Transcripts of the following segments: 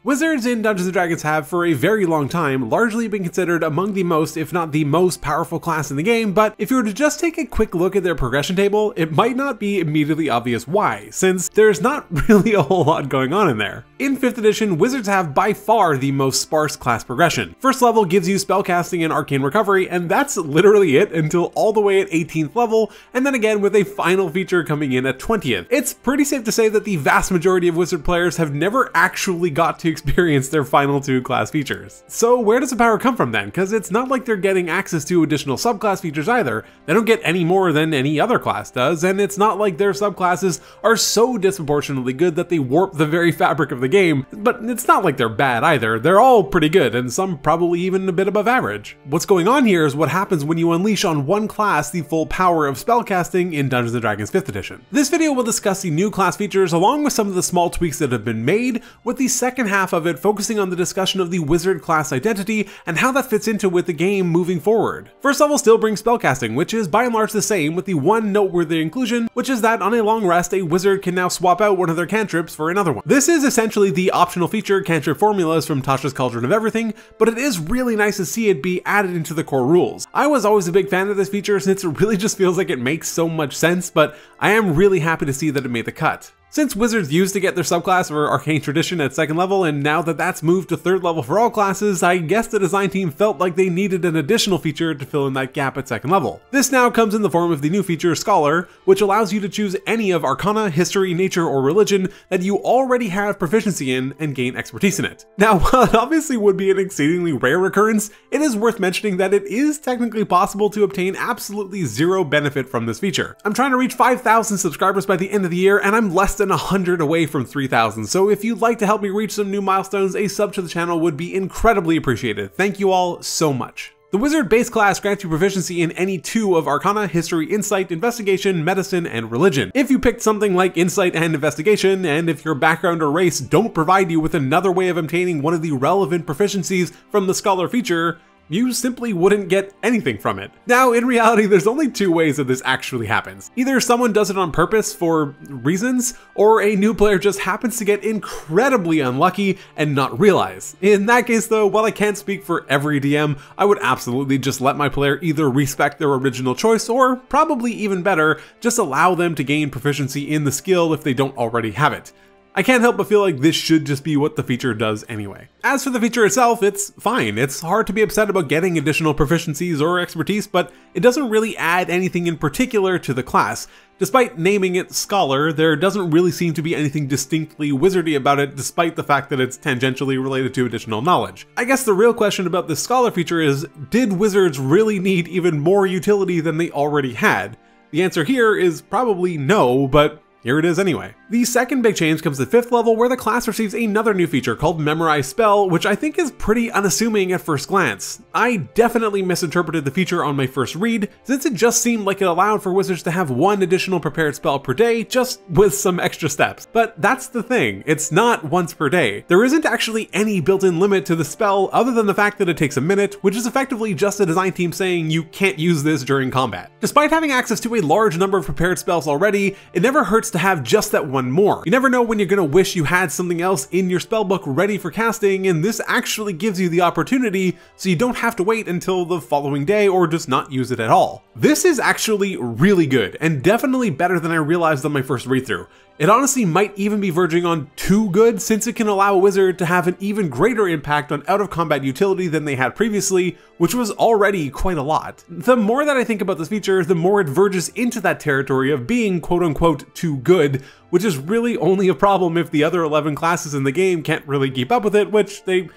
Wizards in Dungeons & Dragons have for a very long time largely been considered among the most, if not the most powerful class in the game, but if you were to just take a quick look at their progression table, it might not be immediately obvious why, since there's not really a whole lot going on in there. In 5th edition, Wizards have by far the most sparse class progression. First level gives you spellcasting and arcane recovery, and that's literally it until all the way at 18th level, and then again with a final feature coming in at 20th. It's pretty safe to say that the vast majority of Wizard players have never actually got to experience their final 2 class features. So where does the power come from then? Because it's not like they're getting access to additional subclass features either. They don't get any more than any other class does, and it's not like their subclasses are so disproportionately good that they warp the very fabric of the game, but it's not like they're bad either. They're all pretty good, and some probably even a bit above average. What's going on here is what happens when you unleash on one class the full power of spellcasting in Dungeons & Dragons 5th edition. This video will discuss the new class features along with some of the small tweaks that have been made, with the second half of it focusing on the discussion of the wizard class identity and how that fits into with the game moving forward. First level still brings spellcasting, which is by and large the same, with the one noteworthy inclusion, which is that on a long rest a wizard can now swap out one of their cantrips for another one. This is essentially the optional feature cantrip formulas from Tasha's Cauldron of Everything, but it is really nice to see it be added into the core rules. I was always a big fan of this feature since it really just feels like it makes so much sense, but I am really happy to see that it made the cut. Since Wizards used to get their subclass for Arcane Tradition at 2nd level, and now that that's moved to 3rd level for all classes, I guess the design team felt like they needed an additional feature to fill in that gap at 2nd level. This now comes in the form of the new feature Scholar, which allows you to choose any of Arcana, History, Nature, or Religion that you already have proficiency in and gain expertise in it. Now, while it obviously would be an exceedingly rare occurrence, it is worth mentioning that it is technically possible to obtain absolutely zero benefit from this feature. I'm trying to reach 5,000 subscribers by the end of the year, and I'm less than 100 away from 3,000, so if you'd like to help me reach some new milestones, a sub to the channel would be incredibly appreciated. Thank you all so much. The Wizard base class grants you proficiency in any 2 of Arcana, History, Insight, Investigation, Medicine, and Religion. If you picked something like Insight and Investigation, and if your background or race don't provide you with another way of obtaining one of the relevant proficiencies from the Scholar feature, you simply wouldn't get anything from it. Now, in reality, there's only 2 ways that this actually happens. Either someone does it on purpose for reasons, or a new player just happens to get incredibly unlucky and not realize. In that case though, while I can't speak for every DM, I would absolutely just let my player either respect their original choice, or probably even better, just allow them to gain proficiency in the skill if they don't already have it. I can't help but feel like this should just be what the feature does anyway. As for the feature itself, it's fine. It's hard to be upset about getting additional proficiencies or expertise, but it doesn't really add anything in particular to the class. Despite naming it Scholar, there doesn't really seem to be anything distinctly wizardy about it, despite the fact that it's tangentially related to additional knowledge. I guess the real question about this Scholar feature is, did Wizards really need even more utility than they already had? The answer here is probably no, but here it is anyway. The second big change comes at 5th level, where the class receives another new feature called Memorize Spell, which I think is pretty unassuming at first glance. I definitely misinterpreted the feature on my first read, since it just seemed like it allowed for wizards to have 1 additional prepared spell per day, just with some extra steps. But that's the thing, it's not once per day. There isn't actually any built-in limit to the spell other than the fact that it takes a minute, which is effectively just the design team saying you can't use this during combat. Despite having access to a large number of prepared spells already, it never hurts to have just that one more. You never know when you're gonna wish you had something else in your spellbook ready for casting, and this actually gives you the opportunity so you don't have to wait until the following day or just not use it at all. This is actually really good, and definitely better than I realized on my first read-through. It honestly might even be verging on too good, since it can allow a wizard to have an even greater impact on out-of-combat utility than they had previously, which was already quite a lot. The more that I think about this feature, the more it verges into that territory of being quote-unquote too good, which is really only a problem if the other 11 classes in the game can't really keep up with it, which they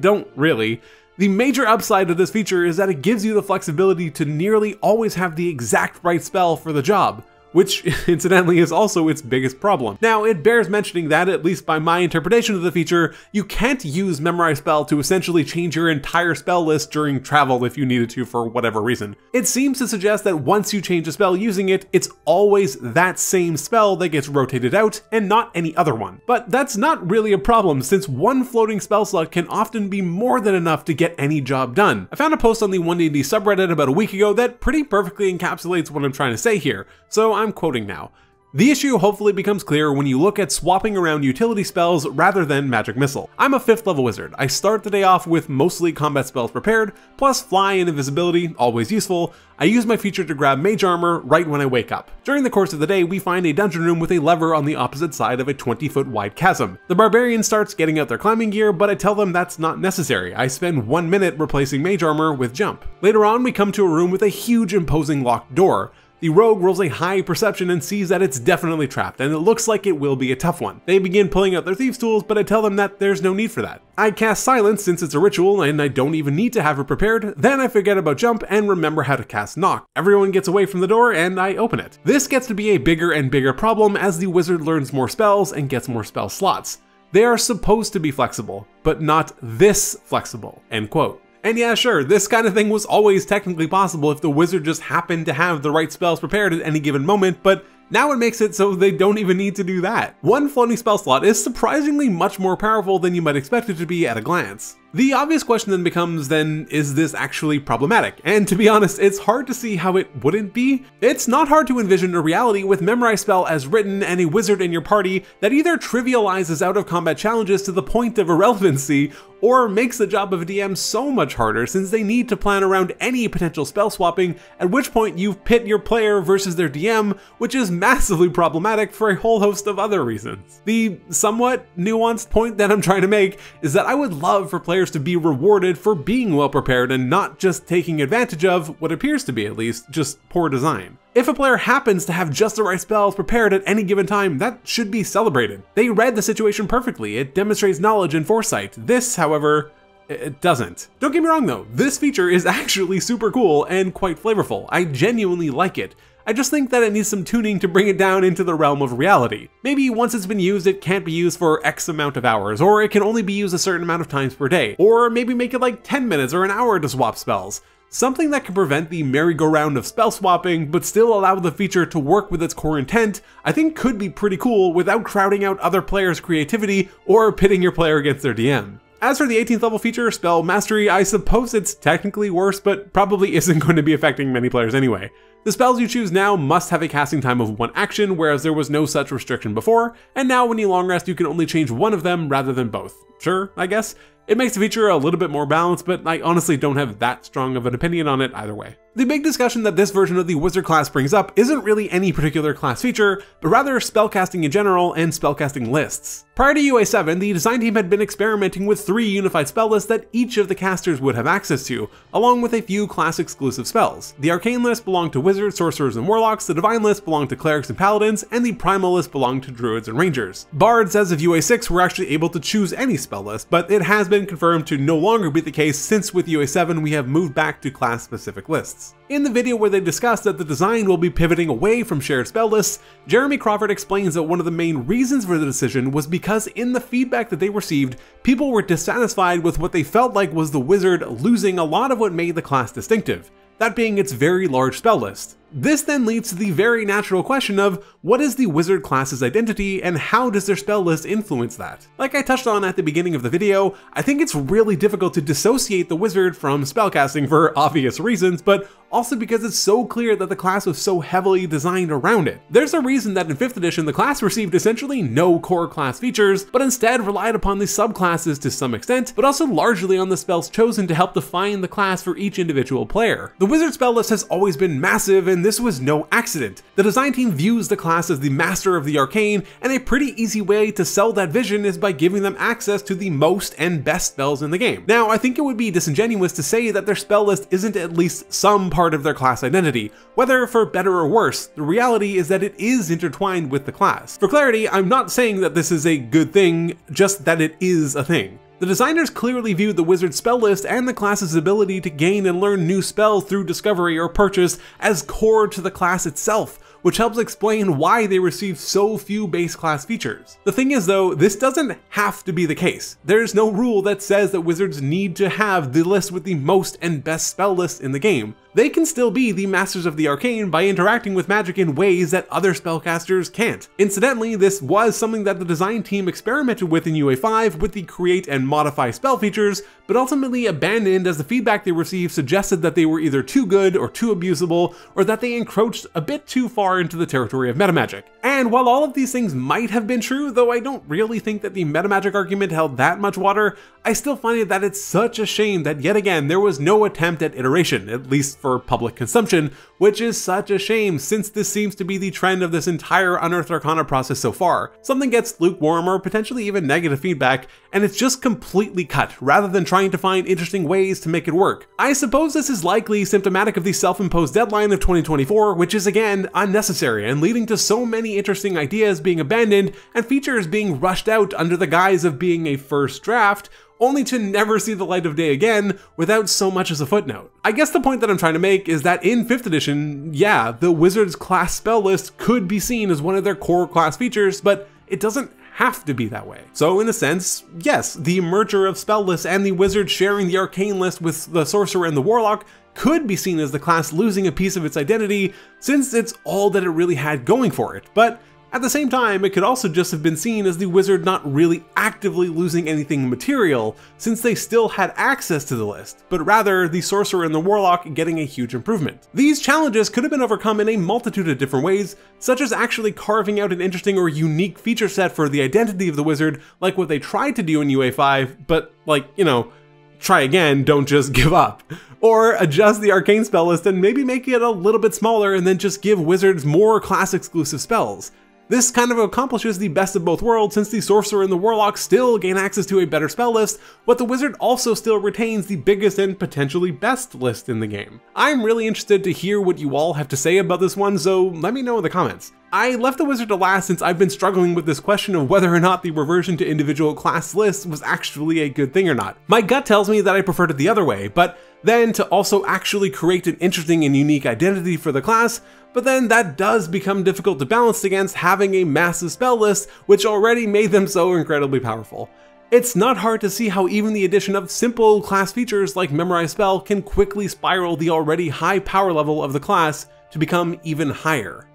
don't really. The major upside of this feature is that it gives you the flexibility to nearly always have the exact right spell for the job, which incidentally is also its biggest problem. Now, it bears mentioning that, at least by my interpretation of the feature, you can't use Memorize Spell to essentially change your entire spell list during travel if you needed to for whatever reason. It seems to suggest that once you change a spell using it, it's always that same spell that gets rotated out and not any other one. But that's not really a problem, since one floating spell slot can often be more than enough to get any job done. I found a post on the One D&D subreddit about a week ago that pretty perfectly encapsulates what I'm trying to say here, so I'm quoting now. The issue hopefully becomes clear when you look at swapping around utility spells rather than magic missile. I'm a 5th level wizard. I start the day off with mostly combat spells prepared, plus fly and invisibility, always useful. I use my feature to grab mage armor right when I wake up. During the course of the day, we find a dungeon room with a lever on the opposite side of a 20-foot wide chasm. The barbarian starts getting out their climbing gear, but I tell them that's not necessary. I spend 1 minute replacing mage armor with jump. Later on, we come to a room with a huge imposing locked door. The rogue rolls a high perception and sees that it's definitely trapped, and it looks like it will be a tough one. They begin pulling out their thieves' tools, but I tell them that there's no need for that. I cast silence since it's a ritual and I don't even need to have it prepared, then I forget about jump and remember how to cast knock. Everyone gets away from the door and I open it. This gets to be a bigger and bigger problem as the wizard learns more spells and gets more spell slots. They are supposed to be flexible, but not this flexible, end quote. And yeah, sure, this kind of thing was always technically possible if the wizard just happened to have the right spells prepared at any given moment, but now it makes it so they don't even need to do that. One floating spell slot is surprisingly much more powerful than you might expect it to be at a glance. The obvious question then becomes, is this actually problematic? And to be honest, it's hard to see how it wouldn't be. It's not hard to envision a reality with Memorize Spell as written and a wizard in your party that either trivializes out of combat challenges to the point of irrelevancy, or makes the job of a DM so much harder since they need to plan around any potential spell swapping, at which point you pit your player versus their DM, which is massively problematic for a whole host of other reasons. The somewhat nuanced point that I'm trying to make is that I would love for players to be rewarded for being well prepared and not just taking advantage of what appears to be, at least, just poor design. If a player happens to have just the right spells prepared at any given time, that should be celebrated. They read the situation perfectly. It demonstrates knowledge and foresight. This, however, it doesn't. Don't get me wrong though, this feature is actually super cool and quite flavorful. I genuinely like it. I just think that it needs some tuning to bring it down into the realm of reality. Maybe once it's been used, it can't be used for X amount of hours, or it can only be used a certain amount of times per day, or maybe make it like 10 minutes or an hour to swap spells. Something that can prevent the merry-go-round of spell swapping, but still allow the feature to work with its core intent, I think could be pretty cool without crowding out other players' creativity or pitting your player against their DM. As for the 18th level feature, Spell Mastery, I suppose it's technically worse, but probably isn't going to be affecting many players anyway. The spells you choose now must have a casting time of 1 action, whereas there was no such restriction before, and now when you long rest you can only change one of them rather than both. Sure, I guess. It makes the feature a little bit more balanced, but I honestly don't have that strong of an opinion on it either way. The big discussion that this version of the wizard class brings up isn't really any particular class feature, but rather spellcasting in general and spellcasting lists. Prior to UA 7, the design team had been experimenting with 3 unified spell lists that each of the casters would have access to, along with a few class-exclusive spells. The Arcane list belonged to wizards, sorcerers, and warlocks, the Divine list belonged to clerics and paladins, and the Primal list belonged to druids and rangers. Bards, as of UA 6, were actually able to choose any spell list, but it has been confirmed to no longer be the case since with UA 7 we have moved back to class-specific lists. In the video where they discuss that the design will be pivoting away from shared spell lists, Jeremy Crawford explains that one of the main reasons for the decision was because in the feedback that they received, people were dissatisfied with what they felt like was the wizard losing a lot of what made the class distinctive, that being its very large spell list. This then leads to the very natural question of, what is the wizard class's identity and how does their spell list influence that? Like I touched on at the beginning of the video, I think it's really difficult to dissociate the wizard from spellcasting for obvious reasons, but also because it's so clear that the class was so heavily designed around it. There's a reason that in 5th edition the class received essentially no core class features, but instead relied upon the subclasses to some extent, but also largely on the spells chosen to help define the class for each individual player. The wizard spell list has always been massive, and this was no accident. The design team views the class as the master of the arcane, and a pretty easy way to sell that vision is by giving them access to the most and best spells in the game. Now, I think it would be disingenuous to say that their spell list isn't at least some part of their class identity, whether for better or worse. The reality is that it is intertwined with the class. For clarity, I'm not saying that this is a good thing, just that it is a thing. The designers clearly viewed the wizard's spell list and the class's ability to gain and learn new spells through discovery or purchase as core to the class itself, which helps explain why they received so few base class features. The thing is though, this doesn't have to be the case. There's no rule that says that wizards need to have the list with the most and best spell lists in the game. they can still be the masters of the arcane by interacting with magic in ways that other spellcasters can't. Incidentally, this was something that the design team experimented with in UA5 with the create and modify spell features, but ultimately abandoned as the feedback they received suggested that they were either too good or too abusable, or that they encroached a bit too far into the territory of metamagic. And while all of these things might have been true, though I don't really think that the metamagic argument held that much water, I still find it that it's such a shame that yet again there was no attempt at iteration, at least for public consumption, which is such a shame since this seems to be the trend of this entire Unearthed Arcana process so far. Something gets lukewarm or potentially even negative feedback, and it's just completely cut, rather than trying to find interesting ways to make it work. I suppose this is likely symptomatic of the self-imposed deadline of 2024, which is again unnecessary and leading to so many interesting ideas being abandoned and features being rushed out under the guise of being a first draft, only to never see the light of day again without so much as a footnote. I guess the point that I'm trying to make is that in 5th edition, yeah, the Wizard's class spell list could be seen as one of their core class features, but it doesn't have to be that way. So in a sense, yes, the merger of spell lists and the Wizard sharing the arcane list with the Sorcerer and the Warlock could be seen as the class losing a piece of its identity, since it's all that it really had going for it. But at the same time, it could also just have been seen as the Wizard not really actively losing anything material, since they still had access to the list, but rather the Sorcerer and the Warlock getting a huge improvement. These challenges could have been overcome in a multitude of different ways, such as actually carving out an interesting or unique feature set for the identity of the Wizard, like what they tried to do in UA5, but like, you know, try again, don't just give up. Or adjust the arcane spell list and maybe make it a little bit smaller and then just give Wizards more class exclusive spells. This kind of accomplishes the best of both worlds, since the Sorcerer and the Warlock still gain access to a better spell list, but the Wizard also still retains the biggest and potentially best list in the game. I'm really interested to hear what you all have to say about this one, so let me know in the comments. I left the Wizard to last since I've been struggling with this question of whether or not the reversion to individual class lists was actually a good thing or not. My gut tells me that I preferred it the other way, but then to also actually create an interesting and unique identity for the class, but then that does become difficult to balance against having a massive spell list, which already made them so incredibly powerful. It's not hard to see how even the addition of simple class features like Memorize Spell can quickly spiral the already high power level of the class to become even higher.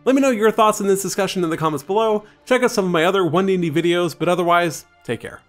Let me know your thoughts on this discussion in the comments below, check out some of my other One D&D videos, but otherwise, take care.